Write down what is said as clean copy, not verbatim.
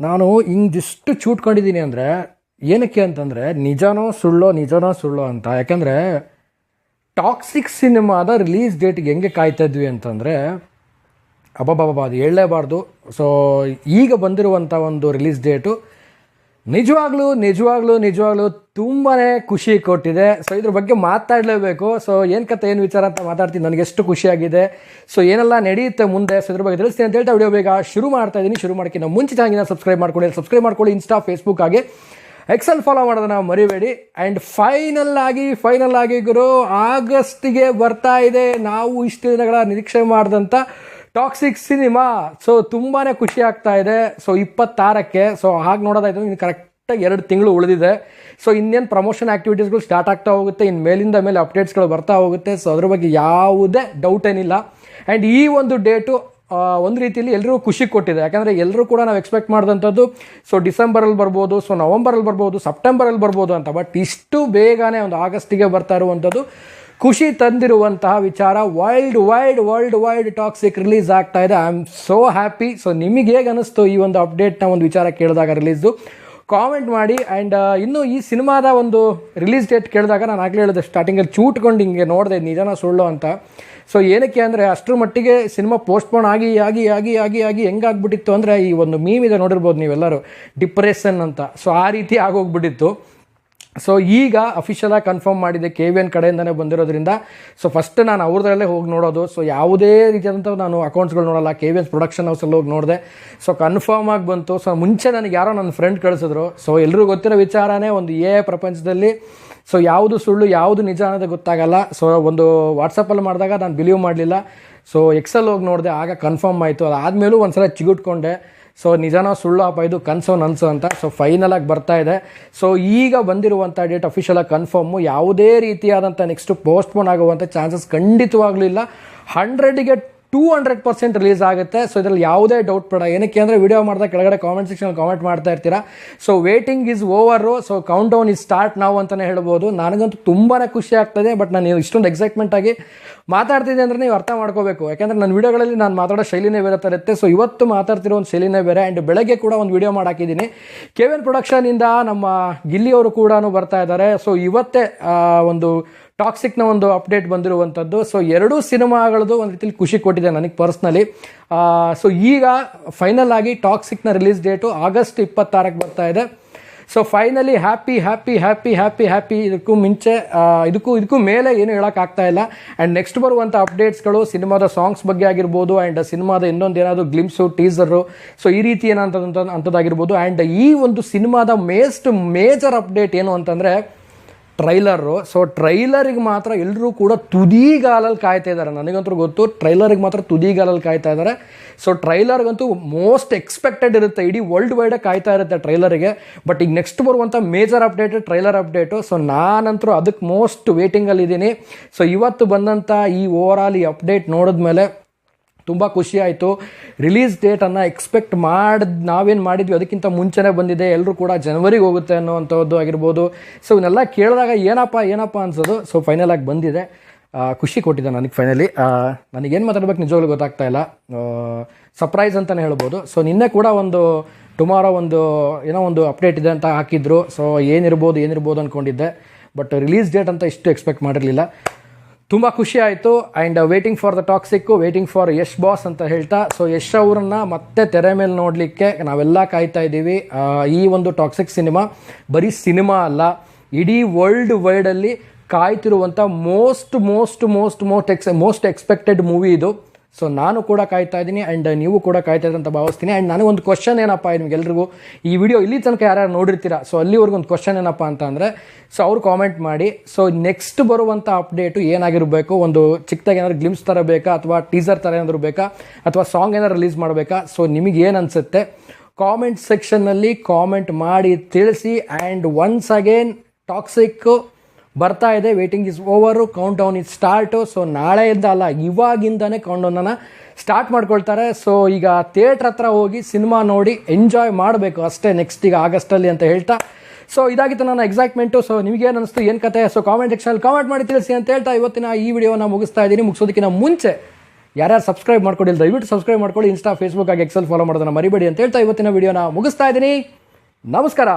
ನಾನು ಹಿಂಗಿಷ್ಟು ಚೂಟ್ಕೊಂಡಿದ್ದೀನಿ ಅಂದರೆ ಏನಕ್ಕೆ ಅಂತಂದರೆ ನಿಜನೋ ಸುಳ್ಳೋ ಅಂತ. ಯಾಕಂದರೆ ಟಾಕ್ಸಿಕ್ ಸಿನಿಮಾದ ರಿಲೀಸ್ ಡೇಟ್ಗೆ ಹೆಂಗೆ ಕಾಯ್ತಾ ಇದ್ವಿ ಅಂತಂದರೆ ಅಬ್ಬಬ್ಬಬ್ಬ ಅದು ಹೇಳಲೇಬಾರ್ದು. ಸೊ ಈಗ ಬಂದಿರುವಂಥ ಒಂದು ರಿಲೀಸ್ ಡೇಟು ನಿಜವಾಗ್ಲೂ ತುಂಬಾ ಖುಷಿ ಕೊಟ್ಟಿದೆ. ಸೊ ಇದ್ರ ಬಗ್ಗೆ ಮಾತಾಡಲೇಬೇಕು. ಸೊ ಏನು ಕತೆ ಏನು ವಿಚಾರ ಅಂತ ಮಾತಾಡ್ತೀನಿ. ನನಗೆ ಎಷ್ಟು ಖುಷಿಯಾಗಿದೆ, ಸೊ ಏನೆಲ್ಲ ನಡೆಯುತ್ತೆ ಮುಂದೆ, ಸೊ ಇದ್ರ ಬಗ್ಗೆ ತಿಳಿಸ್ತೀನಿ ಅಂತ ಹೇಳ್ತಾ ವಿಡಿಯೋ ಬೇಗ ಶುರು ಮಾಡ್ತಾ ಇದ್ದೀನಿ. ಶುರು ಮಾಡೋಕ್ಕಿಂತ ಮುಂಚೆ ಚಾನಲ್ನ ಸಬ್ಸ್ಕ್ರೈಬ್ ಮಾಡ್ಕೊಳ್ಳಿ. ಇನ್ಸ್ಟಾ, ಫೇಸ್ಬುಕ್ ಹಾಗೆ ಎಕ್ಸೆಲ್ ಫಾಲೋ ಮಾಡೋದನ್ನ ಮರಿಬೇಡಿ. ಆ್ಯಂಡ್ ಫೈನಲ್ ಆಗಿ ಗುರು ಆಗಸ್ಟ್ಗೆ ಬರ್ತಾ ಇದೆ ನಾವು ಇಷ್ಟು ದಿನಗಳ ನಿರೀಕ್ಷೆ ಮಾಡಿದಂಥ ಟಾಕ್ಸಿಕ್ ಸಿನಿಮಾ. ಸೊ ತುಂಬಾ ಖುಷಿ ಆಗ್ತಾ ಇದೆ. ಸೊ 26ಕ್ಕೆ ಸೊ ಹಾಗೆ ನೋಡೋದಾಯ್ತು ಇನ್ನು ಕರೆಕ್ಟಾಗಿ 2 ತಿಂಗಳು ಉಳಿದಿದೆ. ಸೊ ಇನ್ನೇನು ಪ್ರಮೋಷನ್ ಆ್ಯಕ್ಟಿವಿಟೀಸ್ಗಳು ಸ್ಟಾರ್ಟ್ ಆಗ್ತಾ ಹೋಗುತ್ತೆ, ಇನ್ನು ಮೇಲಿಂದ ಮೇಲೆ ಅಪ್ಡೇಟ್ಸ್ಗಳು ಬರ್ತಾ ಹೋಗುತ್ತೆ. ಸೊ ಅದ್ರ ಬಗ್ಗೆ ಯಾವುದೇ ಡೌಟ್ ಏನಿಲ್ಲ. ಆ್ಯಂಡ್ ಈ ಒಂದು ಡೇಟು ಒಂದು ರೀತಿಯಲ್ಲಿ ಎಲ್ಲರಿಗೂ ಖುಷಿ ಕೊಟ್ಟಿದೆ. ಯಾಕಂದರೆ ಎಲ್ಲರೂ ಕೂಡ ನಾವು ಎಕ್ಸ್ಪೆಕ್ಟ್ ಮಾಡಿದಂಥದ್ದು ಸೊ ಡಿಸೆಂಬರಲ್ಲಿ ಬರ್ಬೋದು, ಸೊ ನವಂಬರಲ್ಲಿ ಬರ್ಬೋದು, ಸೆಪ್ಟೆಂಬರಲ್ಲಿ ಬರ್ಬೋದು ಅಂತ. ಬಟ್ ಇಷ್ಟು ಬೇಗನೆ ಒಂದು ಆಗಸ್ಟಿಗೆ ಬರ್ತಾ ಇರುವಂಥದ್ದು ಖುಷಿ ತಂದಿರುವಂತಹ ವಿಚಾರ. ವರ್ಲ್ಡ್ ವೈಡ್ ಟಾಕ್ಸಿಕ್ ರಿಲೀಸ್ ಆಗ್ತಾ ಇದೆ. I am so happy. So ನಿಮಗೆ ಹೇಗೆ ಅನ್ನಿಸ್ತು ಈ ಒಂದು ಅಪ್ಡೇಟ್ನ ಒಂದು ವಿಚಾರ ಕೇಳಿದಾಗ ರಿಲೀಸ್ದು ಕಾಮೆಂಟ್ ಮಾಡಿ. ಆ್ಯಂಡ್ ಇನ್ನು ಈ ಸಿನಿಮಾದ ಒಂದು ರಿಲೀಸ್ ಡೇಟ್ ಕೇಳಿದಾಗ ನಾನು ಆಗಲೇ ಹೇಳಿದೆ ಸ್ಟಾರ್ಟಿಂಗಲ್ಲಿ ಚೂಟ್ಕೊಂಡು ಹಿಂಗೆ ನೋಡಿದೆ ನಿಜನ ಸುಳ್ಳು ಅಂತ. ಸೊ ಏನಕ್ಕೆ ಅಂದರೆ ಅಷ್ಟರ ಮಟ್ಟಿಗೆ ಸಿನಿಮಾ ಪೋಸ್ಟ್ಪೋನ್ ಆಗಿ ಹೆಂಗಾಗ್ಬಿಟ್ಟಿತ್ತು ಅಂದರೆ ಈ ಒಂದು ಮೀಮ್ ಇದೆ ನೋಡಿರ್ಬೋದು ನೀವೆಲ್ಲರೂ, ಡಿಪ್ರೆಷನ್ ಅಂತ. ಸೊ ಆ ರೀತಿ ಆಗೋಗ್ಬಿಟ್ಟಿತ್ತು. ಸೊ ಈಗ ಅಫಿಷಿಯಲಾಗಿ ಕನ್ಫರ್ಮ್ ಮಾಡಿದೆ KVN ಕಡೆಯಿಂದನೇ ಬಂದಿರೋದ್ರಿಂದ. ಸೊ ಫಸ್ಟ್ ನಾನು ಅವ್ರದ್ರಲ್ಲೇ ಹೋಗಿ ನೋಡೋದು. ಸೊ ಯಾವುದೇ ರೀತಿಯಾದಂಥ ನಾನು ಅಕೌಂಟ್ಸ್ಗಳು ನೋಡಲ್ಲ, KVN ಪ್ರೊಡಕ್ಷನ್ ಹೌಸಲ್ಲಿ ಹೋಗಿ ನೋಡಿದೆ. ಸೊ ಕನ್ಫರ್ಮ್ ಆಗಿ ಬಂತು. ಸೊ ಮುಂಚೆ ನನಗೆ ಯಾರೋ ನನ್ನ ಫ್ರೆಂಡ್ ಕಳಿಸಿದ್ರು. ಸೊ ಎಲ್ಲರಿಗೂ ಗೊತ್ತಿರೋ ವಿಚಾರನೇ, ಒಂದು ಪ್ರಪಂಚದಲ್ಲಿ ಸೊ ಯಾವುದು ಸುಳ್ಳು ಯಾವುದು ನಿಜ ಅನ್ನೋದೇ ಗೊತ್ತಾಗಲ್ಲ. ಸೊ ಒಂದು ವಾಟ್ಸಪ್ಪಲ್ಲಿ ಮಾಡಿದಾಗ ನಾನು ಬಿಲೀವ್ ಮಾಡಲಿಲ್ಲ. ಸೊ ಎಕ್ಸೆಲ್ ಹೋಗಿ ನೋಡಿದೆ, ಆಗ ಕನ್ಫರ್ಮ್ ಆಯಿತು. ಅದಾದಮೇಲೂ ಒಂದು ಸಲ ಚಿಗುಟ್ಕೊಂಡೆ. ಸೊ ನಿಜನೋ ಸುಳ್ಳು ಅಪ್ಪ ಇದು ಕನಸೋ ನನಸು ಅಂತ. ಸೊ ಫೈನಲಾಗಿ ಬರ್ತಾ ಇದೆ. ಸೊ ಈಗ ಬಂದಿರುವಂಥ ಡೇಟ್ ಅಫಿಷಿಯಲಾಗಿ ಕನ್ಫರ್ಮು. ಯಾವುದೇ ರೀತಿಯಾದಂಥ ನೆಕ್ಸ್ಟ್ ಪೋಸ್ಟ್ಪೋನ್ ಆಗುವಂಥ ಚಾನ್ಸಸ್ ಖಂಡಿತವಾಗ್ಲೂ ಇಲ್ಲ. 100ಗೆ 200% ರಿಲೀಸ್ ಆಗುತ್ತೆ. ಸೊ ಇದರಲ್ಲಿ ಯಾವುದೇ ಡೌಟ್ ಬೇಡ. ಏನಕ್ಕೆ ಅಂದರೆ ವಿಡಿಯೋ ಮಾಡಿದಾಗ ಕೆಳಗಡೆ ಕಾಮೆಂಟ್ ಸೆಕ್ಷನಲ್ಲಿ ಕಾಮೆಂಟ್ ಮಾಡ್ತಾ ಇರ್ತೀರಾ. So waiting is over. So count down is start ನಾವು ಅಂತಲೇ ಹೇಳ್ಬೋದು. ನನಗಂತೂ ತುಂಬಾ ಖುಷಿ ಆಗ್ತದೆ. ಬಟ್ ನಾನು ಇಷ್ಟೊಂದು ಎಕ್ಸೈಟ್ಮೆಂಟ್ ಆಗಿ ಮಾತಾಡ್ತಿದ್ದೆ ಅಂದರೆ ನೀವು ಅರ್ಥ ಮಾಡ್ಕೋಬೇಕು. ಯಾಕೆಂದರೆ ನನ್ನ ವಿಡಿಯೋಗಳಲ್ಲಿ ನಾನು ಮಾತಾಡೋ ಶೈಲಿನೇ ಬೇರೆ ಇರುತ್ತೆ. ಸೊ ಇವತ್ತು ಮಾತಾಡ್ತಿರೋ ಒಂದು ಶೈಲಿನೇ ಬೇರೆ. ಆ್ಯಂಡ್ ಬೆಳಗ್ಗೆ ಕೂಡ ಒಂದು ವಿಡಿಯೋ ಮಾಡಾಕಿದ್ದೀನಿ. KVN ಪ್ರೊಡಕ್ಷನಿಂದ ನಮ್ಮ ಗಿಲ್ಲಿಯವರು ಕೂಡ ಬರ್ತಾ ಇದ್ದಾರೆ. ಸೊ ಇವತ್ತೇ ಒಂದು ಟಾಕ್ಸಿಕ್ನ ಒಂದು ಅಪ್ಡೇಟ್ ಬಂದಿರುವಂಥದ್ದು. ಸೊ 2 ಸಿನಿಮಾಗಳದ್ದು ಒಂದು ರೀತಿಯಲ್ಲಿ ಖುಷಿ ಕೊಟ್ಟಿದೆ ನನಗೆ ಪರ್ಸ್ನಲಿ. ಸೊ ಈಗ ಫೈನಲ್ ಆಗಿ ಟಾಕ್ಸಿಕ್ನ ರಿಲೀಸ್ ಡೇಟು ಆಗಸ್ಟ್ 26ಕ್ಕೆ ಬರ್ತಾ ಇದೆ. So finally happy. ಇದಕ್ಕೂ ಮುಂಚೆ ಇದಕ್ಕೂ ಮೇಲೆ ಏನು ಹೇಳೋಕ್ಕಾಗ್ತಾ ಇಲ್ಲ. ಆ್ಯಂಡ್ ನೆಕ್ಸ್ಟ್ ಬರುವಂಥ ಅಪ್ಡೇಟ್ಸ್ಗಳು ಸಿನಿಮಾದ ಸಾಂಗ್ಸ್ ಬಗ್ಗೆ ಆಗಿರ್ಬೋದು, ಆ್ಯಂಡ್ ಸಿನಿಮಾದ ಇನ್ನೊಂದು ಏನಾದರೂ ಗ್ಲಿಮ್ಸು, ಟೀಸರು, ಸೊ ಈ ರೀತಿ ಅಂಥದ್ದಾಗಿರ್ಬೋದು. ಆ್ಯಂಡ್ ಈ ಒಂದು ಸಿನಿಮಾದ ಮೇಜರ್ ಅಪ್ಡೇಟ್ ಏನು ಅಂತಂದರೆ ಟ್ರೈಲರು. ಸೊ ಟ್ರೈಲರಿಗೆ ಮಾತ್ರ ಎಲ್ಲರೂ ಕೂಡ ತುದಿಗಾಲಲ್ಲಿ ಕಾಯ್ತಾ ಇದ್ದಾರೆ. ನನಗಂತೂ ಗೊತ್ತು ಟ್ರೈಲರಿಗೆ ಮಾತ್ರ ತುದಿಗಾಲಲ್ಲಿ ಕಾಯ್ತಾ ಇದ್ದಾರೆ. ಸೊ ಟ್ರೈಲರ್ಗಂತೂ ಮೋಸ್ಟ್ ಎಕ್ಸ್ಪೆಕ್ಟೆಡ್ ಇರುತ್ತೆ, ಇಡೀ ವರ್ಲ್ಡ್ ವೈಡೇ ಕಾಯ್ತಾ ಇರುತ್ತೆ ಟ್ರೈಲರಿಗೆ. ಬಟ್ ಈಗ ನೆಕ್ಸ್ಟ್ ಬರುವಂಥ major update trailer update. So ನಾನಂತರೂ ಅದಕ್ಕೆ ಮೋಸ್ಟ್ ವೇಟಿಂಗಲ್ಲಿದ್ದೀನಿ. ಸೊ ಇವತ್ತು ಬಂದಂಥ ಈ ಓವರಾಲ್ ಈ ಅಪ್ಡೇಟ್ ನೋಡಿದ್ಮೇಲೆ ತುಂಬ ಖುಷಿ ಆಯಿತು. ರಿಲೀಸ್ ಡೇಟನ್ನು ಎಕ್ಸ್ಪೆಕ್ಟ್ ನಾವೇನು ಮಾಡಿದ್ವಿ ಅದಕ್ಕಿಂತ ಮುಂಚೆನೇ ಬಂದಿದೆ. ಎಲ್ಲರೂ ಕೂಡ ಜನವರಿಗೆ ಹೋಗುತ್ತೆ ಅನ್ನೋವಂಥದ್ದು ಆಗಿರ್ಬೋದು. ಸೊ ಇವನ್ನೆಲ್ಲ ಕೇಳಿದಾಗ ಏನಪ್ಪ ಅನ್ಸೋದು. ಸೊ ಫೈನಲಾಗಿ ಬಂದಿದೆ, ಖುಷಿ ಕೊಟ್ಟಿದೆ ನನಗೆ ಫೈನಲಿ. ನನಗೇನು ಮಾತಾಡ್ಬೇಕು ನಿಜವಾಗ್ಲೂ ಗೊತ್ತಾಗ್ತಾ ಇಲ್ಲ. ಸರ್ಪ್ರೈಸ್ ಅಂತಲೇ ಹೇಳ್ಬೋದು. ಸೊ ನಿನ್ನೆ ಕೂಡ ಒಂದು ಟುಮಾರೋ ಏನೋ ಒಂದು ಅಪ್ಡೇಟ್ ಇದೆ ಅಂತ ಹಾಕಿದ್ರು. ಸೊ ಏನಿರ್ಬೋದು ಅಂದ್ಕೊಂಡಿದ್ದೆ. ಬಟ್ ರಿಲೀಸ್ ಡೇಟ್ ಅಂತ ಇಷ್ಟು ಎಕ್ಸ್ಪೆಕ್ಟ್ ಮಾಡಿರಲಿಲ್ಲ. ತುಂಬ ಖುಷಿ ಆಯಿತು. And waiting for the Toxic, waiting for Yash boss ಅಂತ ಹೇಳ್ತಾ. ಸೊ ಯಶ್ ಅವರನ್ನ ಮತ್ತೆ ತೆರೆ ಮೇಲೆ ನೋಡಲಿಕ್ಕೆ ನಾವೆಲ್ಲ ಕಾಯ್ತಾ ಇದ್ದೀವಿ. ಈ ಒಂದು ಟಾಕ್ಸಿಕ್ ಸಿನಿಮಾ ಬರೀ ಸಿನಿಮಾ ಅಲ್ಲ, ಇಡೀ ವರ್ಲ್ಡ್ ವೈಡಲ್ಲಿ ಕಾಯ್ತಿರುವಂಥ ಮೋಸ್ಟ್ ಎಕ್ಸ್ಪೆಕ್ಟೆಡ್ ಮೂವಿ ಇದು. ಸೊ ನಾನು ಕೂಡ ಕಾಯ್ತಾ ಇದ್ದೀನಿ, ಆ್ಯಂಡ್ ನೀವು ಕೂಡ ಕಾಯ್ತಾ ಇದ್ದೀರಿ ಅಂತ ಭಾವಿಸ್ತೀನಿ. ಆ್ಯಂಡ್ ನನಗೊಂದು ಕ್ವಶನ್ ಏನಪ್ಪ ನಿಮಗೆಲ್ರಿಗೂ, ಈ ವಿಡಿಯೋ ಇಲ್ಲಿ ತನಕ ಯಾರ್ಯಾರು ನೋಡಿರ್ತೀರಾ, ಸೊ ಅಲ್ಲಿವರೆಗೂ ಒಂದು ಕ್ವಶನ್ ಏನಪ್ಪ ಅಂತ ಅಂದರೆ, ಸೊ ಅವ್ರು ಕಾಮೆಂಟ್ ಮಾಡಿ. ಸೊ ನೆಕ್ಸ್ಟ್ ಬರುವಂಥ ಅಪ್ಡೇಟು ಏನಾಗಿರಬೇಕು, ಒಂದು ಚಿಕ್ಕದಾಗಿ ಏನಾದ್ರು ಗ್ಲಿಮ್ಸ್ ಥರ ಬೇಕಾ, ಅಥವಾ ಟೀಸರ್ ಥರ ಏನಾದರೂ ಬೇಕಾ, ಅಥವಾ ಸಾಂಗ್ ಏನಾದ್ರು ರಿಲೀಸ್ ಮಾಡಬೇಕಾ, ಸೊ ನಿಮಗೆ ಏನು ಅನಿಸುತ್ತೆ ಕಾಮೆಂಟ್ ಸೆಕ್ಷನ್ನಲ್ಲಿ ಕಾಮೆಂಟ್ ಮಾಡಿ ತಿಳಿಸಿ. ಆ್ಯಂಡ್ ಒನ್ಸ್ ಅಗೇನ್ ಟಾಕ್ಸಿಕ್ ಬರ್ತಾ ಇದೆ, waiting is over, count down is start. So ನಾಳೆಯಿಂದ ಅಲ್ಲ, ಇವಾಗಿಂದನೇ ಕೌಂಟ್ ಡೌನನ್ನು ಸ್ಟಾರ್ಟ್ ಮಾಡ್ಕೊಳ್ತಾರೆ. ಸೊ ಈಗ ಥಿಯೇಟ್ರ್ ಹತ್ರ ಹೋಗಿ ಸಿನಿಮಾ ನೋಡಿ ಎಂಜಾಯ್ ಮಾಡಬೇಕು ಅಷ್ಟೇ ನೆಕ್ಸ್ಟ್ ಈಗ ಆಗಸ್ಟಲ್ಲಿ ಅಂತ ಹೇಳ್ತಾ. ಸೊ ಇದಾಗಿತ್ತು ನನ್ನ ಎಕ್ಸೈಟ್ಮೆಂಟು. ಸೊ ನಿಮಗೇನು ಅನಿಸ್ತು, ಏನು ಕತೆ, ಸೊ ಕಾಮೆಂಟ್ ಸೆಕ್ಷನಲ್ಲಿ ಕಾಮೆಂಟ್ ಮಾಡಿ ತಿಳಿಸಿ ಅಂತ ಹೇಳ್ತಾ ಇವತ್ತಿನ ಈ ವಿಡಿಯೋನ ಮುಗಿಸ್ತಾ ಇದ್ದೀನಿ. ಮುಗಿಸೋದಕ್ಕಿಂತ ಮುಂಚೆ ಯಾರ್ಯಾರು ಸಬ್ಸ್ಕ್ರೈಬ್ ಮಾಡ್ಕೊಂಡಿಲ್ಲ ದಯವಿಟ್ಟು ಸಬ್ಸ್ಕ್ರೈಬ್ ಮಾಡ್ಕೊಳ್ಳಿ. ಇನ್ಸ್ಟಾ, ಫೇಸ್ಬುಕ್ ಆಗಿ ಎಕ್ಸೆಲ್ ಫಾಲೋ ಮಾಡೋದನ್ನ ಮರಿಬೇಡಿ ಅಂತ ಹೇಳ್ತಾ ಇವತ್ತಿನ ವಿಡಿಯೋನ ಮುಗಿಸ್ತಾ ಇದ್ದೀನಿ. ನಮಸ್ಕಾರ.